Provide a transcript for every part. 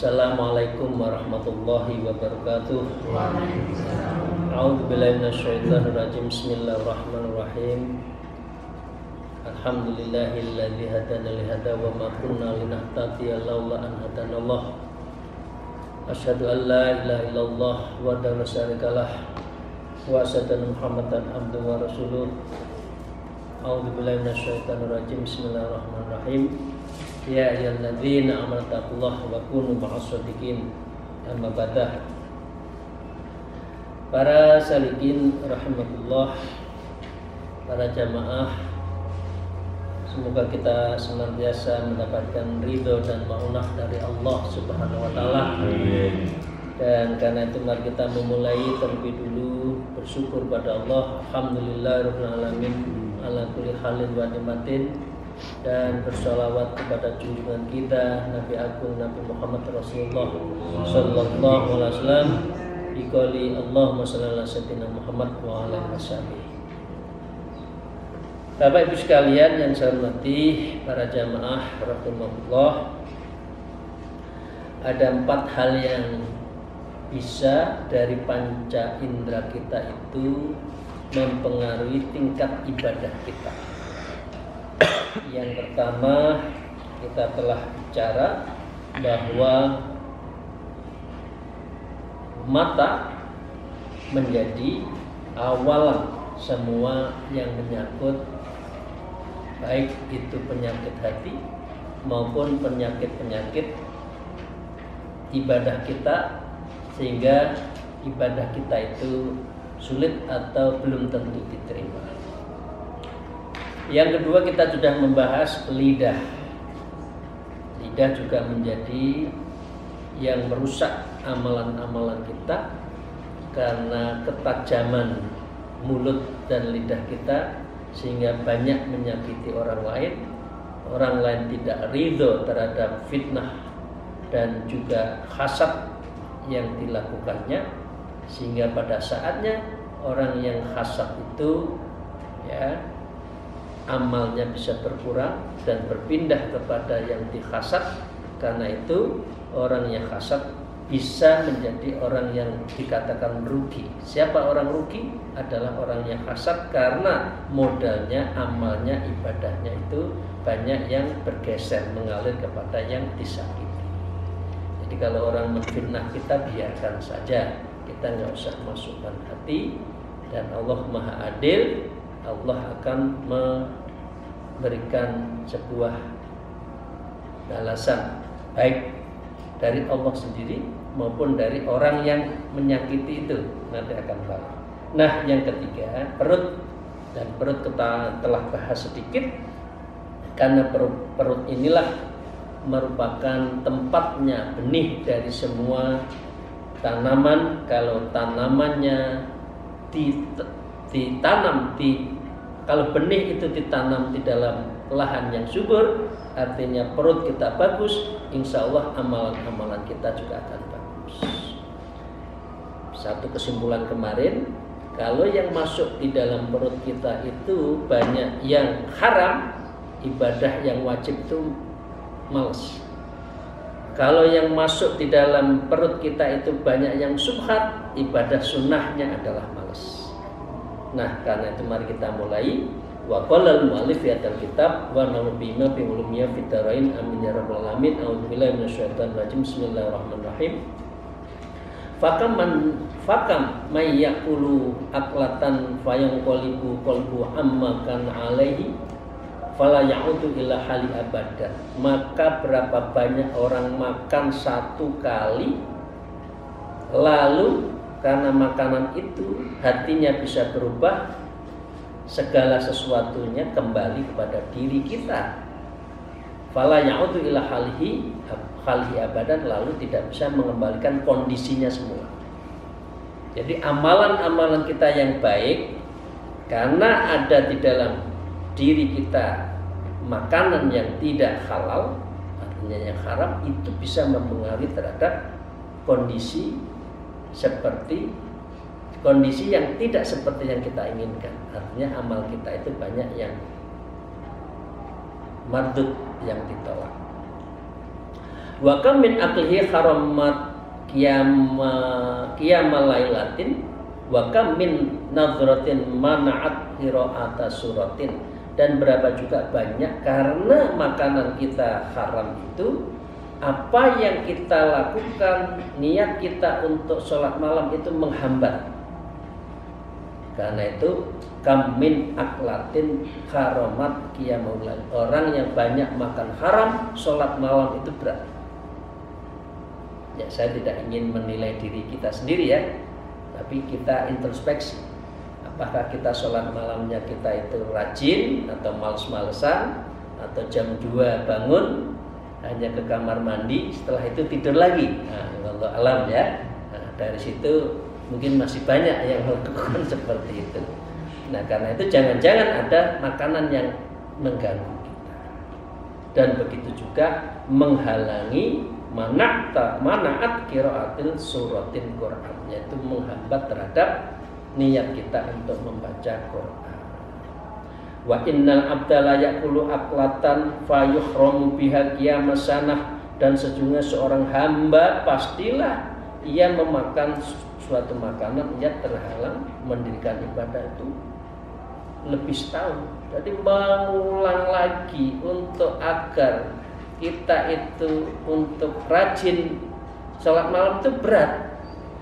Assalamualaikum warahmatullahi wabarakatuh. A'udzubillahi minasyaitonir rajim. Bismillahirrahmanirrahim. Alhamdulillahilladzi hadana li hadza wa ma kunna linahtadiya laula an hadanallah. Asyhadu an la ilaha illallah wahdahu la syarikalah wa asyhadu anna Muhammadan abduhu wa rasuluh. A'udzubillahi minasyaitonir rajim. Bismillahirrahmanirrahim. Ya ayyuhalladzina amanu taqullaha wa kunu ma'as shadiqin. Amma ba'd. Para salikin rahimakumullah, para jamaah, semoga kita senantiasa mendapatkan ridho dan maunah dari Allah Subhanahu wa taala. Dan karena itu mari kita memulai terlebih dulu bersyukur pada Allah. Alhamdulillahirabbil alamin ala kulli halin wa ni'matin, dan bersolawat kepada junjungan kita Nabi Agung Nabi Muhammad Rasulullah Sallallahu Alaihi Wasallam biqouli Allahumma shalli ala sayyidina Muhammad wa ala alihi. Bapak Ibu sekalian yang saya hormati, para jamaah rahimakumullah, ada 4 hal yang bisa dari panca indera kita itu mempengaruhi tingkat ibadah kita. Yang pertama, kita telah bicara bahwa mata menjadi awalan semua yang menyangkut, baik itu penyakit hati maupun penyakit-penyakit ibadah kita, sehingga ibadah kita itu sulit atau belum tentu diterima. Yang kedua, kita sudah membahas lidah. Lidah juga menjadi yang merusak amalan-amalan kita karena ketajaman mulut dan lidah kita, sehingga banyak menyakiti orang lain. Orang lain tidak ridho terhadap fitnah dan juga hasad yang dilakukannya, sehingga pada saatnya orang yang hasad itu amalnya bisa berkurang dan berpindah kepada yang dihasad. Karena itu orang yang hasad bisa menjadi orang yang dikatakan rugi. Siapa orang rugi? Adalah orang yang hasad, karena modalnya, amalnya, ibadahnya itu banyak yang bergeser mengalir kepada yang disakiti. Jadi kalau orang menfitnah kita, biarkan saja, kita nggak usah masukkan hati, dan Allah Maha Adil. Allah akan memberikan sebuah balasan baik dari Allah sendiri maupun dari orang yang menyakiti itu, nanti akan balas. Nah, yang ketiga, perut. Dan perut kita telah bahas sedikit, karena perut inilah merupakan tempatnya benih dari semua tanaman. Kalau tanamannya kalau benih itu ditanam di dalam lahan yang subur, artinya perut kita bagus, insya Allah amalan-amalan kita juga akan bagus. Satu kesimpulan kemarin, kalau yang masuk di dalam perut kita itu banyak yang haram, ibadah yang wajib itu malas. Kalau yang masuk di dalam perut kita itu banyak yang subhat, ibadah sunnahnya adalah malas. Nah, karena itu mari kita mulai. Wa qala al-mu'allif fi al-kitab wa nabiyina bi ulumiyya fid darain amin ya rabbal alamin. A'udzubillahi minasyaitonir rajim. Bismillahirrahmanirrahim. Fakam may yaqulu aqlatan fayanqalibu qalbu amma kana alaihi fala ya'udu ila hali abada. Maka berapa banyak orang makan satu kali, lalu karena makanan itu hatinya bisa berubah, segala sesuatunya kembali kepada diri kita. Fala ya'udu ila halihi abadan, lalu tidak bisa mengembalikan kondisinya semua. Jadi amalan-amalan kita yang baik, karena ada di dalam diri kita makanan yang tidak halal, artinya yang haram, itu bisa mempengaruhi terhadap kondisi yang tidak seperti yang kita inginkan. Artinya amal kita itu banyak yang mardud, yang ditolak. Wa kam min aqlihi haramat qiyamal lailatin wa kam min nadratin mana'at qira'ata suratin. Dan berapa juga banyak karena makanan kita haram itu, apa yang kita lakukan, niat kita untuk sholat malam itu menghambat. Karena itu kam min aklatin haramat qiyamul lail. Orang yang banyak makan haram, sholat malam itu berat. Ya, saya tidak ingin menilai diri kita sendiri ya, tapi kita introspeksi. Apakah kita sholat malamnya kita itu rajin atau males-malesan, atau jam 2 bangun hanya ke kamar mandi, setelah itu tidur lagi. Nah, Allah alam ya. Nah, dari situ mungkin masih banyak yang melakukan seperti itu. Nah, karena itu jangan-jangan ada makanan yang mengganggu kita. Dan begitu juga menghalangi mana'at qiraatil suratin Quran, yaitu menghambat terhadap niat kita untuk membaca Quran. Wa innal abda la yaqulu aqlatan fa yuhramu biha qiyamas sanah. Dan sesungguhnya seorang hamba pastilah ia memakan suatu makanan ia terhalang mendirikan ibadah itu lebih setahun. Jadi mengulang lagi untuk agar kita itu untuk rajin sholat malam itu berat.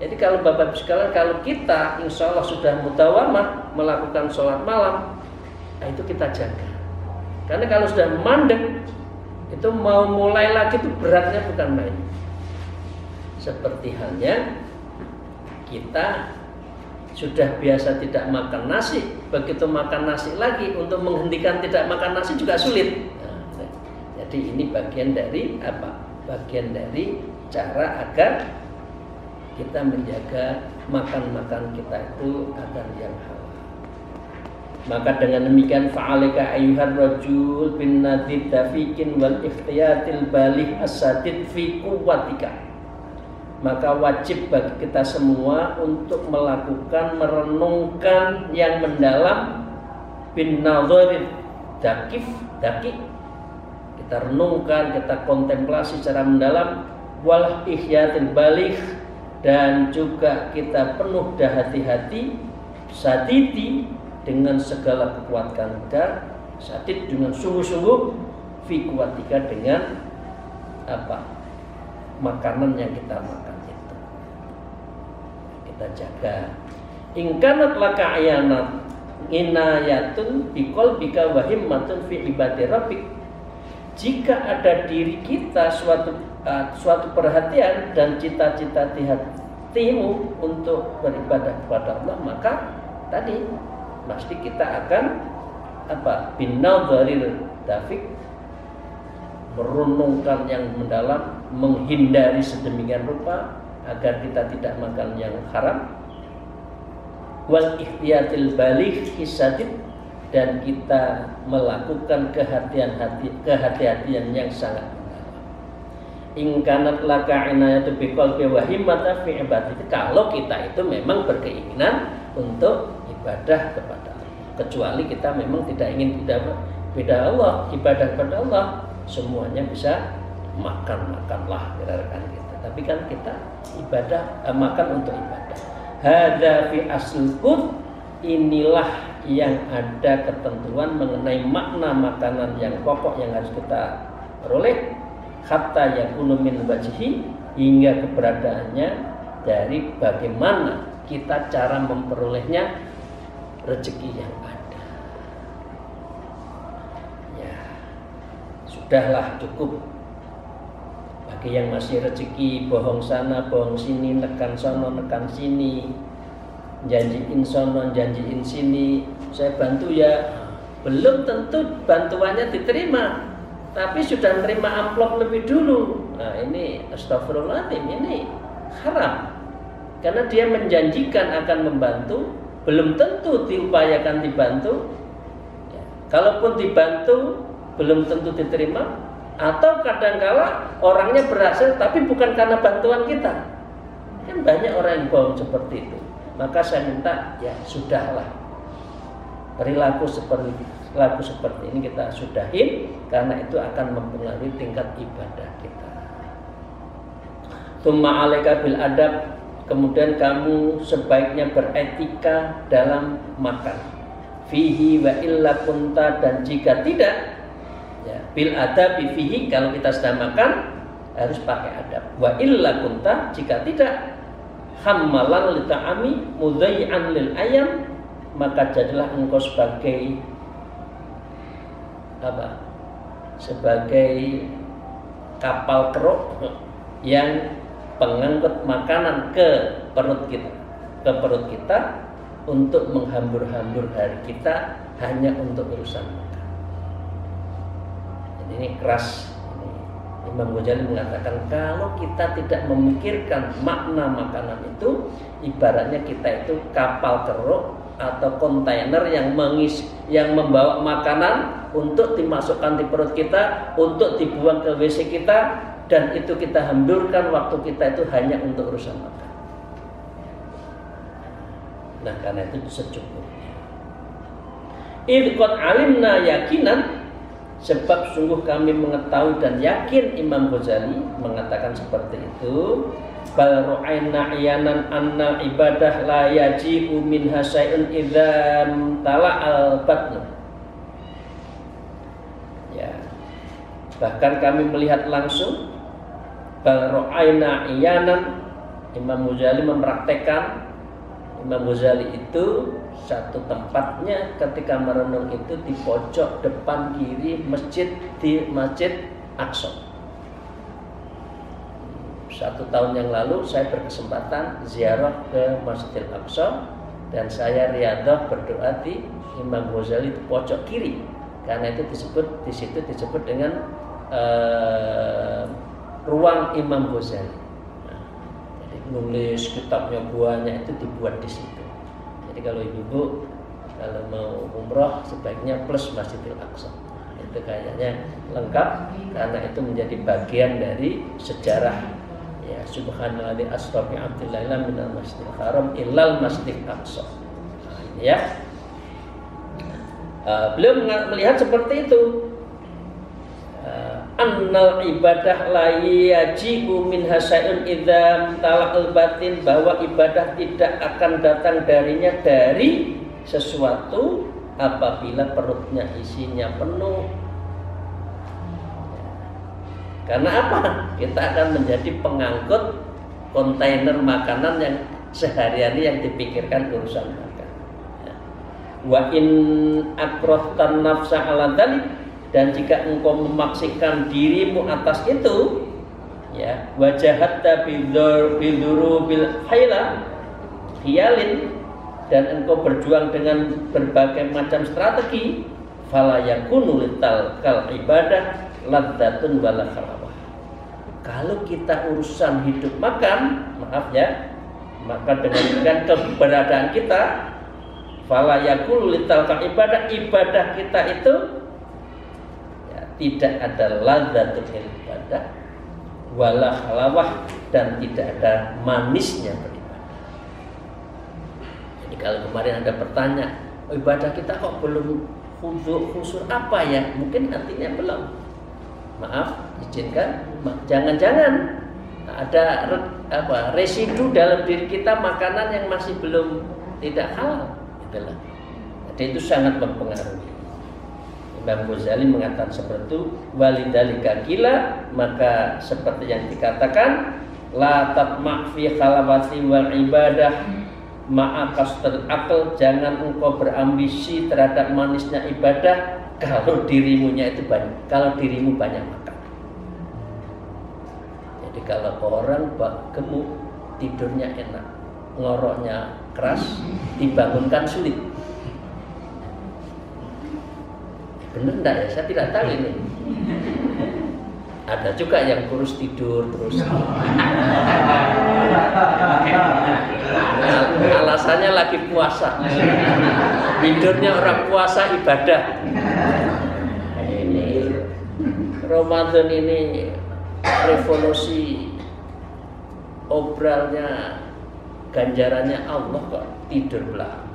Jadi kalau Bapak Ibu sekalian, kalau kita insya Allah sudah mudawamah melakukan sholat malam, nah itu kita jaga. Karena kalau sudah mandek, itu mau mulai lagi itu beratnya bukan main. Seperti halnya kita sudah biasa tidak makan nasi, begitu makan nasi lagi untuk menghentikan tidak makan nasi juga sulit. Nah, jadi ini bagian dari apa? Bagian dari cara agar kita menjaga makan-makan kita itu agar yang halal. Maka dengan demikian fa'alika ayyuhar rajul bin nadid dafikin wal ikhtiyatil balih asadid fi quwwatika. Maka wajib bagi kita semua untuk melakukan merenungkan yang mendalam bin nadharid dakif. Kita renungkan, kita kontemplasi secara mendalam wal ihyatil balih, dan juga kita penuh hati-hati sadidi dengan segala kekuatan kita, sadid dengan sungguh-sungguh, fi kuwatika dengan apa? Makanan yang kita makan itu kita jaga. In kanat laka ayanat inayatun biqalbika wa himmatun fi ibadi rabbik. Jika ada diri kita suatu perhatian dan cita-cita di hatimu untuk beribadah kepada Allah, maka tadi pasti kita akan apa? Binadharil dafik, merenungkan yang mendalam, menghindari sedemikian rupa agar kita tidak makan yang haram. Wal ihtiyatil baligh hisadid, dan kita melakukan kehati-hatian yang sangat mendalam. In kanat laka inayatu biqalbi wa himmata fi ibadati, kalau kita itu memang berkeinginan untuk ibadah kepada Allah, kecuali kita memang tidak ingin beda Allah, ibadah kepada Allah, semuanya bisa makanlah kira-kira gitu. Tapi kan kita ibadah makan untuk ibadah. Hadza fi aslul qut, inilah yang ada ketentuan mengenai makna makanan yang pokok yang harus kita peroleh, hatta yakunu min wajhi, hingga keberadaannya dari bagaimana kita cara memperolehnya rezeki yang ada. Ya, sudahlah cukup. Bagi yang masih rezeki bohong sana bohong sini, nekan sana nekan sini, janjiin sono, janjiin sini, saya bantu ya, belum tentu bantuannya diterima, tapi sudah menerima amplop lebih dulu. Nah ini astagfirullahaladzim, ini haram. Karena dia menjanjikan akan membantu, belum tentu diupayakan dibantu. Ya. Kalaupun dibantu, belum tentu diterima. Atau kadangkala orangnya berhasil, tapi bukan karena bantuan kita. Kan banyak orang yang bohong seperti itu. Maka saya minta, ya sudahlah. Perilaku seperti ini kita sudahin, karena itu akan mempengaruhi tingkat ibadah kita. Tsumma 'alaika bil adab, kemudian kamu sebaiknya beretika dalam makan. Fihi wa illa kunta, dan jika tidak, ya, bil adab fihi, kalau kita sedang makan harus pakai adab. Wa illa kunta, jika tidak, hammalan li ta'ami mudayyan lil ayam, maka jadilah engkau sebagai apa? Sebagai kapal keruk yang pengangkut makanan ke perut kita untuk menghambur-hambur hari kita hanya untuk urusan makan. Jadi ini keras. Imam Ghazali mengatakan kalau kita tidak memikirkan makna makanan itu, ibaratnya kita itu kapal keruk atau kontainer yang membawa makanan untuk dimasukkan di perut kita, untuk dibuang ke WC kita, dan itu kita hamburkan waktu kita itu hanya untuk urusan makan. Nah, karena itu secukupnya. Idh qad alimna yakinan, sebab sungguh kami mengetahui dan yakin. Imam Ghazali mengatakan seperti itu. Bal ru'ayna iyanan anna ibadah la yaji'u minha syai'un idzam tala'al batn. Ya. Bahkan kami melihat langsung. Bal ru'ayna iyanan, Imam Ghazali mempraktekkan. Imam Ghazali itu satu tempatnya ketika merenung itu di pojok depan kiri masjid, di Masjid Aqsa. 1 tahun yang lalu saya berkesempatan ziarah ke Masjidil Aqsa, dan saya riyadhah berdoa di Imam Ghazali di pojok kiri, karena itu di situ disebut dengan ruang Imam Ghazali. Nah, jadi nulis kitabnya buahnya itu dibuat di situ. Jadi kalau ibu kalau mau umroh sebaiknya plus Masjidil Aqsa. Itu kayaknya lengkap, karena itu menjadi bagian dari sejarah. Ya, subhanalladzi asra bi 'abdil laila minal masjidil haram ilal masjidil aqsa. Nah, ini ya. Beliau melihat seperti itu. Annal ibadah la yaji'u minha syai'un idzam tala'al batin, bahwa ibadah tidak akan datang darinya dari sesuatu apabila perutnya isinya penuh. Karena apa? Kita akan menjadi pengangkut kontainer makanan yang sehari-hari yang dipikirkan urusan makan. Wa in akrahtan nafsa ala dzalik, dan jika engkau memaksikan dirimu atas itu, ya, wajahatta biduru bil khiyalin, dan engkau berjuang dengan berbagai macam strategi, fala yakunu lital kal ibadah ladzatun wala khalawah. Kalau kita urusan hidup makan, maaf ya, maka dengan keberadaan kita, fala yakunu lital kal ibadah kita itu ya, tidak ada ladzatul ibadah wala khalawah, dan tidak ada manisnya beribadah. Jadi kalau kemarin ada pertanyaan, ibadah kita kok belum khusyuk apa ya? Mungkin artinya belum. Maaf, izinkan, jangan-jangan ada residu dalam diri kita, makanan yang masih belum tidak halal, itulah. Jadi itu sangat mempengaruhi. Imam Ghazali mengatakan seperti itu, walidzalika qila, maka seperti yang dikatakan, la tatma' fi khalawati wal ibadah ma'a kastul aql, jangan engkau berambisi terhadap manisnya ibadah kalau dirimu banyak makan. Jadi kalau orang gemuk, tidurnya enak, ngoroknya keras, dibangunkan sulit. Benar enggak ya? Saya tidak tahu ini. Ada juga yang kurus tidur terus. Alasannya lagi puasa. Tidurnya orang puasa ibadah. Ini Ramadan ini revolusi obralnya, ganjarannya Allah kok tidur belakang.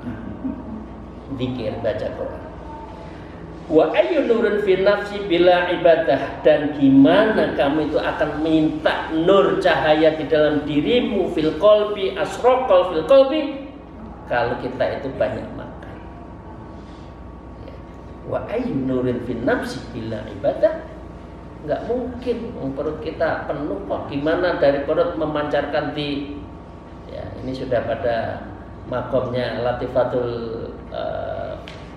Zikir, baca Quran. Wa ayyu nurun fi nafsi bila ibadah, dan gimana kamu itu akan minta nur cahaya di dalam dirimu fil qalbi asraqal fil qalbi kalau kita itu banyak makan. Wa ayyu nurin fi nafsi bila ibadah, enggak mungkin perut kita penuh kok, gimana dari perut memancarkan di ya ini sudah pada makomnya Latifatul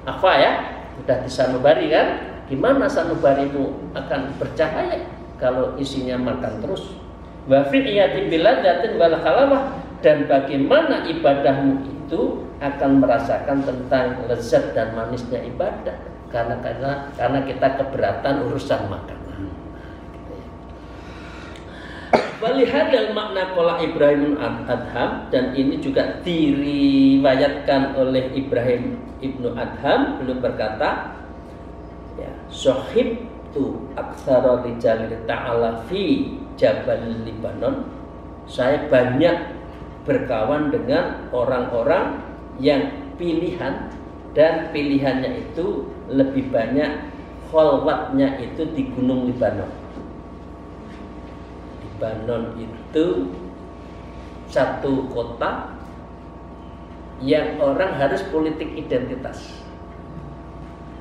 Akhfa ya. Sudah di sanubari kan, gimana sanubarimu akan bercahaya kalau isinya makan terus. Wa fi iyati biladatin wal khalawah, dan bagaimana ibadahmu itu akan merasakan tentang lezat dan manisnya ibadah karena kita keberatan urusan makanan. Walihadal makna qala Ibrahim Adham, dan ini juga diriwayatkan oleh Ibrahim Ibnu Adham, beliau berkata, ya, sohibtu aktsara rijalir ta'ala fi Jabal Libanon. Saya banyak berkawan dengan orang-orang yang pilihan, dan pilihannya itu lebih banyak khalwatnya itu di Gunung Libanon. Libanon itu satu kota yang orang harus politik identitas.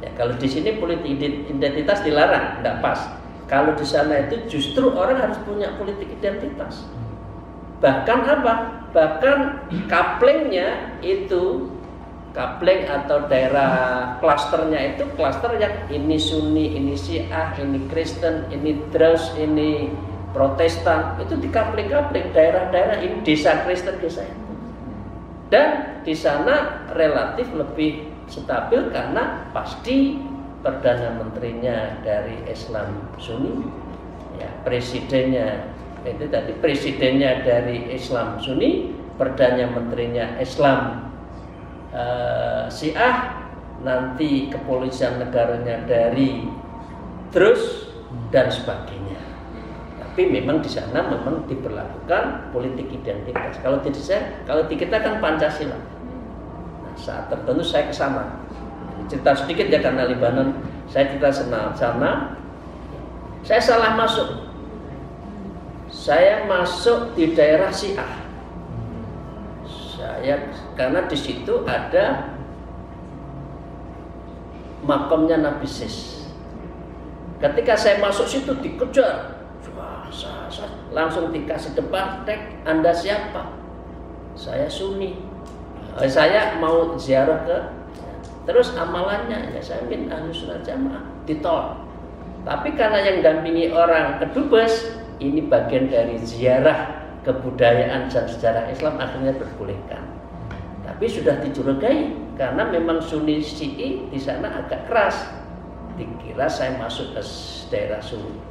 Ya, kalau di sini politik identitas dilarang, tidak pas. Kalau di sana itu justru orang harus punya politik identitas. Bahkan apa? Bahkan kaplengnya itu, kapleng atau daerah klasternya itu klaster yang ini Sunni, ini Syiah, ini Kristen, ini Druze, ini Protestan, itu dikapling-kapling daerah-daerah ini desa Kristen, desa itu. Dan di sana relatif lebih stabil karena pasti perdana menterinya dari Islam Sunni, ya, presidennya itu tadi presidennya dari Islam Sunni, perdana menterinya Islam Syiah, nanti kepolisian negaranya dari Druze dan sebagainya. Tapi memang di sana memang diberlakukan politik identitas. Kalau di kita kan Pancasila. Nah, saat tertentu saya ke sana. Cerita sedikit ya karena Libanon, saya cerita sana. Saya salah masuk. Saya masuk di daerah Syiah. Karena di situ ada makamnya Nabi Sis. Ketika saya masuk situ dikejar. Langsung dikasih depan, tek, Anda siapa? Saya Sunni. Saya mau ziarah ke, terus amalannya ya saya min Ahlussunnah Jamaah, ditolak. Tapi karena yang dampingi orang kedubes, ini bagian dari ziarah kebudayaan dan sejarah Islam, akhirnya diperbolehkan. Tapi sudah dicurigai karena memang Sunni Syi'i di sana agak keras. Dikira saya masuk ke daerah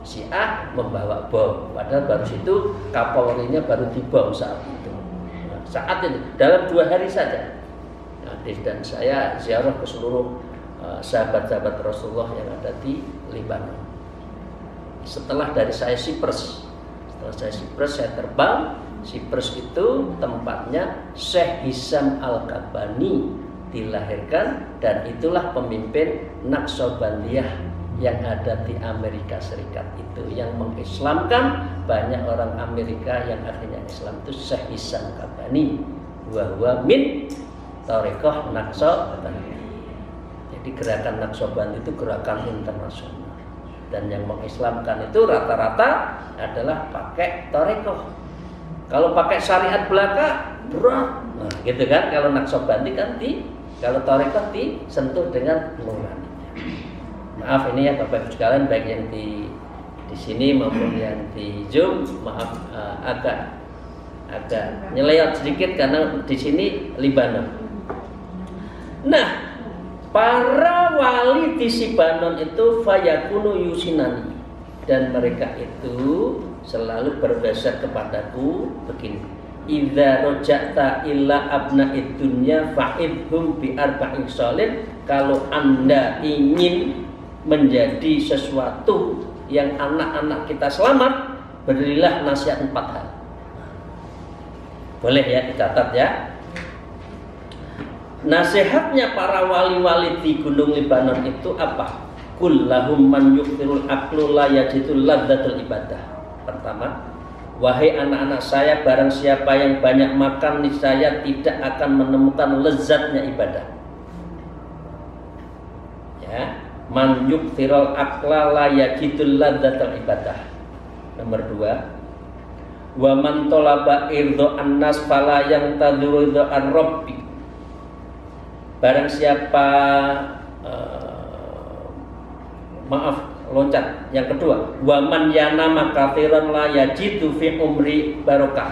Syiah membawa bom, padahal baru situ Kapolrinya baru dibom saat itu. Nah, saat itu dalam 2 hari saja. Nah, dan saya ziarah ke seluruh sahabat-sahabat Rasulullah yang ada di Libanon. Setelah dari saya Cyprus, saya terbang. Cyprus itu tempatnya Syekh Hisham Al-Kabani dilahirkan, dan itulah pemimpin Naqsabandiyah yang ada di Amerika Serikat itu, yang mengislamkan banyak orang Amerika yang akhirnya Islam itu Syekh Hisham Al-Kabani wa huwa min Thariqah Naqsabandi. Jadi gerakan Naqsabandi itu gerakan internasional, dan yang mengislamkan itu rata-rata adalah pakai Thariqah. Kalau pakai syariat belaka berat, nah, gitu kan. Kalau Naqsabandi kan kalau Thariqah disentuh dengan nuraninya. Maaf ini ya Bapak Ibu sekalian, baik yang di sini maupun yang di Zoom, maaf agak nyelewat sedikit karena di sini Libanon. Nah, para wali di Libanon itu fayakunu yusinani. dan mereka itu selalu berwasiat kepadaku begini, idza raja'ta illa abna'id dunya fa'idhum bi arba'in sholin. Kalau Anda ingin menjadi sesuatu yang anak-anak kita selamat, berilah nasihat 4 hal. Boleh ya, dicatat ya. Nasihatnya para wali-wali di Gunung Libanon itu apa? Kullahum man yukthirul aqlu la yajidul ladzatul ibadah. Pertama, wahai anak-anak saya, barang siapa yang banyak makan niscaya tidak akan menemukan lezatnya ibadah. Ya, man yukthirul aqla la yajidul ladzatul ibadah. Nomor 2, wa man talaba irdha annas fala yang taduru ridha ar-rabbi. Barang siapa yang kedua, waman yanama kafiran la yajidu fi umri barokah.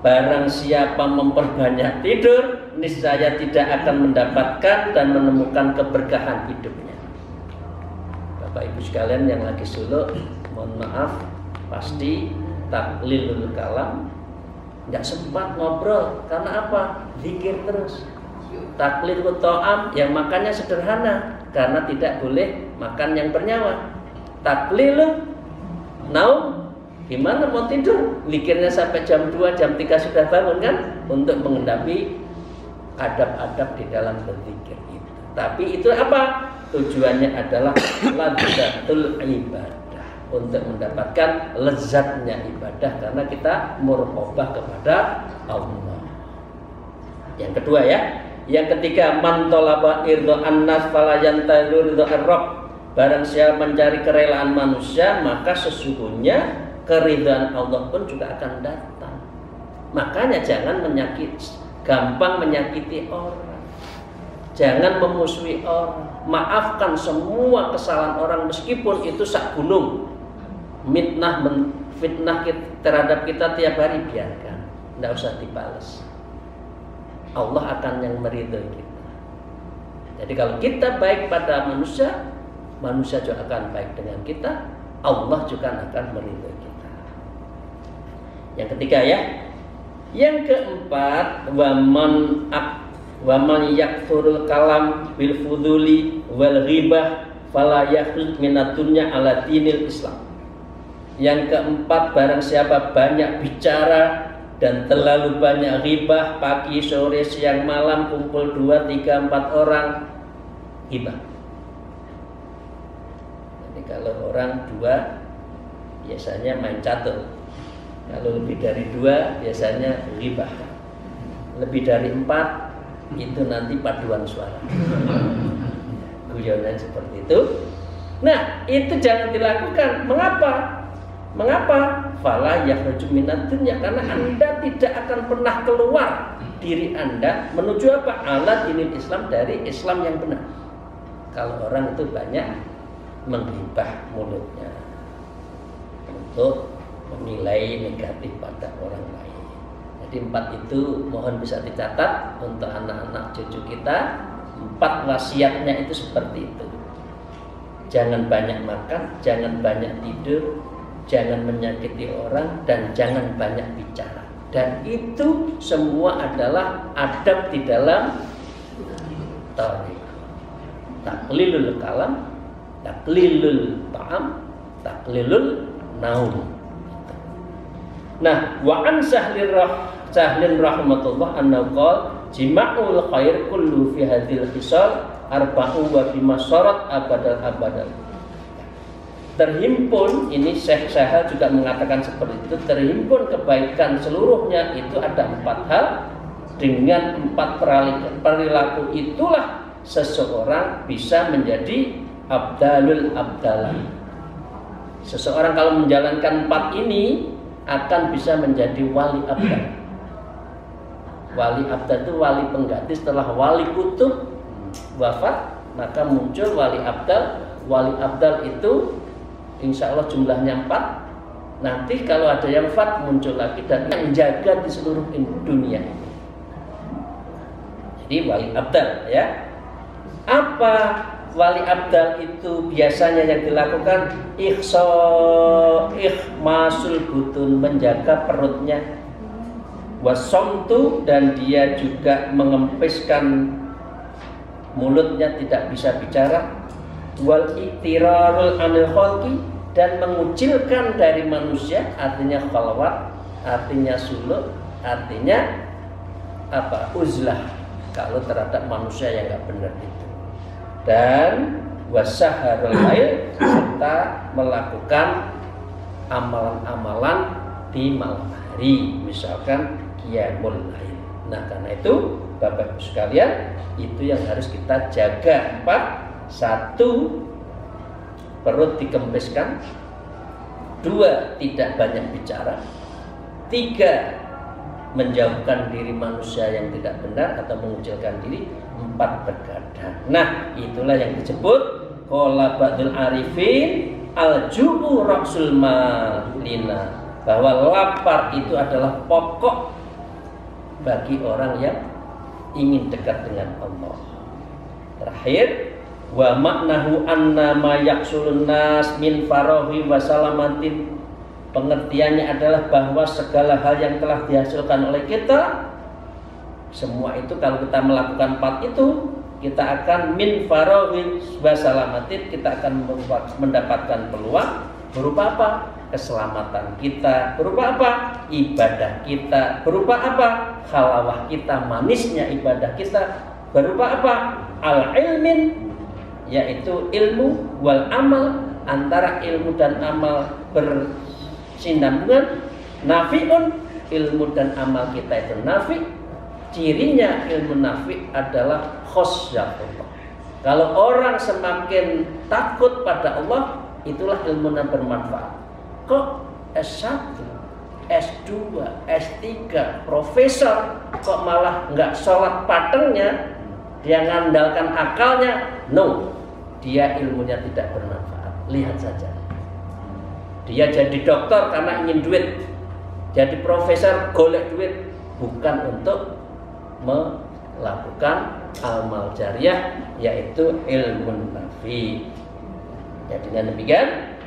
Barang siapa memperbanyak tidur, niscaya tidak akan mendapatkan dan menemukan keberkahan hidupnya. Bapak Ibu sekalian yang lagi suluk, mohon maaf, pasti taklilul kalam nggak sempat ngobrol. Karena apa? Zikir terus. Taklil ta'am, yang makannya sederhana karena tidak boleh makan yang bernyawa. Taklil naum, gimana mau tidur? Zikirnya sampai jam 2, jam 3 sudah bangun kan? Untuk mengendapi adab-adab di dalam berzikir itu. Tapi itu apa? Tujuannya adalah ladzatul ibadah, untuk mendapatkan lezatnya ibadah karena kita muraqabah kepada Allah. Yang kedua ya. Yang ketiga, man talaba irdha annas fala yantaziru ridha ar-rabb. Barang siapa mencari kerelaan manusia, maka sesungguhnya keridhaan Allah pun juga akan datang. Makanya jangan gampang menyakiti orang. Jangan memusuhi orang. Maafkan semua kesalahan orang meskipun itu sak gunung. Fitnah terhadap kita tiap hari, biarkan. Tidak usah dibalas. Allah akan yang meridhai kita. Jadi kalau kita baik pada manusia, manusia juga akan baik dengan kita. Allah juga akan meridhai kita. Yang ketiga ya. Yang keempat, waman yakthurul kalam bil fuduli wal ghibah fala yakhluq minad dunya ala dinil Islam. Yang keempat, barang siapa banyak bicara dan terlalu banyak ghibah, pagi, sore, siang, malam, kumpul 2, 3, 4 orang, ghibah. Jadi kalau orang 2 biasanya main catur. Kalau lebih dari 2 biasanya ghibah. Lebih dari 4 itu nanti paduan suara. Guyonan seperti itu. Nah, itu jangan dilakukan. Mengapa? Fala yakhruju minad dunya, karena Anda tidak akan pernah keluar diri Anda menuju apa? Ala dinil Islam, dari Islam yang benar. Kalau orang itu banyak menghibah mulutnya untuk menilai negatif pada orang lain. Jadi 4 itu mohon bisa dicatat untuk anak-anak cucu kita. 4 wasiatnya itu seperti itu. Jangan banyak makan, jangan banyak tidur, jangan menyakiti orang, dan jangan banyak bicara. Dan itu semua adalah adab di dalam tarik. Taklilul kalam, taklilul ta'am, taklilul naum. Nah, wa an sahlin rahmatullah annahu qala jima'ul khair kullu fi hadhil khisal arba'u wa bima syarat abadal. Terhimpun, ini Syekh Sahal juga mengatakan seperti itu, terhimpun kebaikan seluruhnya itu ada 4 hal. Dengan 4 perilaku itulah seseorang bisa menjadi abdalul abdalah. Seseorang kalau menjalankan 4 ini akan bisa menjadi wali abdal. Wali abdal itu wali pengganti setelah wali kutub wafat, maka muncul wali abdal. Wali abdal itu insya Allah jumlahnya 4. Nanti kalau ada yang wafat muncul lagi dan menjaga di seluruh dunia ini. Jadi wali abdal ya. Apa wali abdal itu biasanya yang dilakukan ikhmasul butun, menjaga perutnya, wasomtu, dan dia juga mengempiskan mulutnya, tidak bisa bicara, wal iktirarul anil khalqi, dan mengucilkan dari manusia, artinya khalwat, artinya suluk, artinya apa? Uzlah, kalau terhadap manusia yang nggak benar itu. Dan wasaharul lail, serta melakukan amalan-amalan di malam hari, misalkan qiyamul lail. Nah, karena itu Bapak Ibu sekalian, itu yang harus kita jaga. 4, 1, perut dikempiskan. 2, tidak banyak bicara. 3, menjauhkan diri manusia yang tidak benar atau mengucilkan diri. 4, bergadang. Nah, itulah yang disebut qala ba'dul arifin al-ju'u ra'sul malina, bahwa lapar itu adalah pokok bagi orang yang ingin dekat dengan Allah. Terakhir, wa maknahu anna ma yaksulun nas min farahi wa salamatin, pengertiannya adalah bahwa segala hal yang telah dihasilkan oleh kita, semua itu kalau kita melakukan 4 itu, kita akan min farahi wa salamatin, kita akan mendapatkan peluang berupa apa? Keselamatan kita, berupa apa? Ibadah kita, berupa apa? Khalawah kita, manisnya ibadah kita, berupa apa? Al-ilmin, yaitu ilmu, wal amal, antara ilmu dan amal bersinambungan, nafi'un, ilmu dan amal kita itu nafi'. Cirinya ilmu nafi' adalah khosyatullah. Kalau orang semakin takut pada Allah, itulah ilmu yang bermanfaat. Kok S1, S2, S3, profesor kok malah nggak sholat patengnya, dia ngandalkan akalnya? No, dia ilmunya tidak bermanfaat. Lihat saja, dia jadi dokter karena ingin duit, jadi profesor golek duit, bukan untuk melakukan amal jariah, yaitu ilmu nafi. Ya, dengan demikian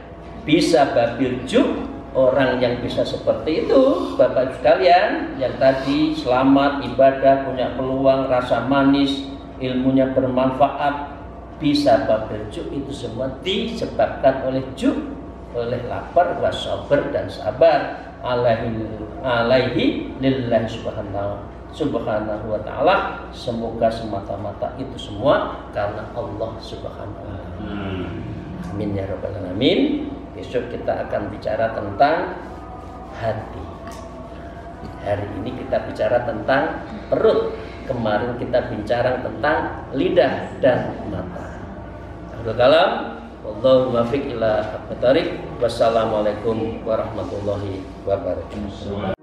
bisa babil ju, orang yang bisa seperti itu Bapak Ibu sekalian, yang tadi selamat, ibadah, punya peluang, rasa manis, ilmunya bermanfaat, bisa babil ju, itu semua disebabkan oleh ju, oleh lapar, wasabar, dan sabar alaihi lillahi subhanahu wa ta'ala. Semoga semata-mata itu semua karena Allah subhanahu wa ta'ala. Amin ya rabbal alamin. Besok kita akan bicara tentang hati. Hari ini kita bicara tentang perut. Kemarin kita bicara tentang lidah dan mata. Wallahu muwaffiq ila aqwamit thoriq. Wassalamualaikum warahmatullahi wabarakatuh.